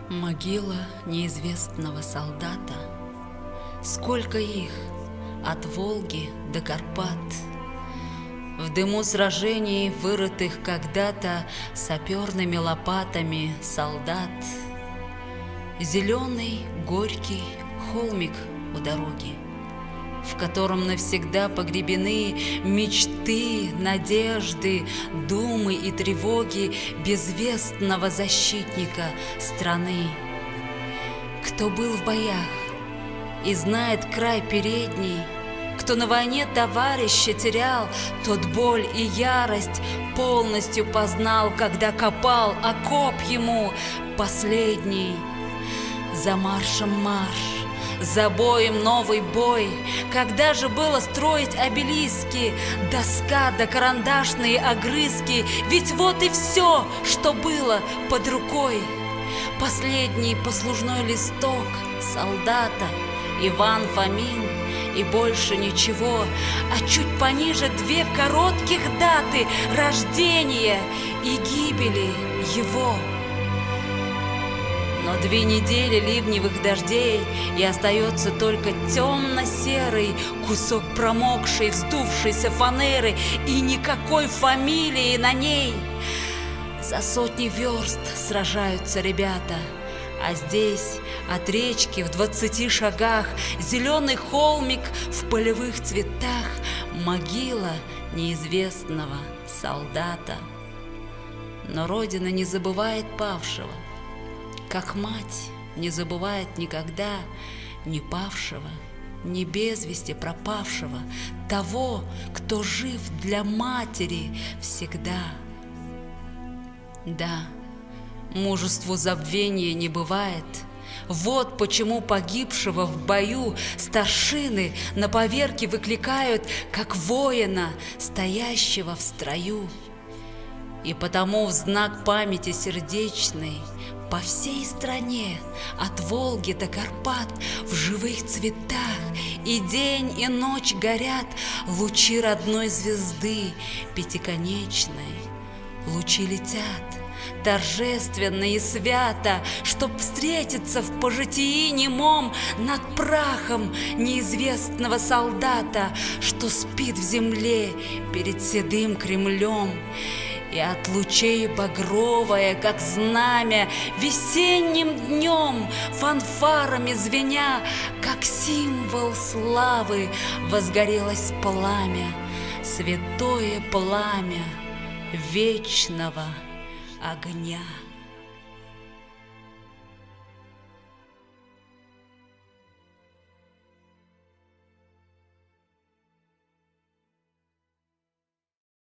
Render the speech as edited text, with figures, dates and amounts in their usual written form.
Могила неизвестного солдата. Сколько их, от Волги до Карпат, в дыму сражений, вырытых когда-то саперными лопатами солдат. Зеленый, горький холмик у дороги, в котором навсегда погребены мечты, надежды, думы и тревоги безвестного защитника страны. Кто был в боях и знает край передний, кто на войне товарища терял, тот боль и ярость полностью познал, когда копал окоп ему последний. За маршем марш, за боем новый бой. Когда же было строить обелиски, доска да карандашные огрызки? Ведь вот и все, что было под рукой. Последний послужной листок солдата Иван Фомин, и больше ничего, а чуть пониже две коротких даты рождения и гибели его. Но 2 недели ливневых дождей, и остается только темно-серый кусок промокшей, вздувшейся фанеры, и никакой фамилии на ней. За сотни верст сражаются ребята, а здесь от речки в 20 шагах зеленый холмик в полевых цветах, могила неизвестного солдата. Но Родина не забывает павшего, как мать не забывает никогда ни павшего, ни без вести пропавшего, того, кто жив для матери всегда. Да, мужеству забвения не бывает. Вот почему погибшего в бою старшины на поверке выкликают, как воина, стоящего в строю. И потому в знак памяти сердечной по всей стране, от Волги до Карпат, в живых цветах и день, и ночь горят лучи родной звезды пятиконечной. Лучи летят торжественно и свято, чтоб встретиться в пожитии немом над прахом неизвестного солдата, что спит в земле перед седым Кремлем. И от лучей багровое, как знамя, весенним днем, фанфарами звеня, как символ славы, возгорелось пламя, святое пламя вечного огня.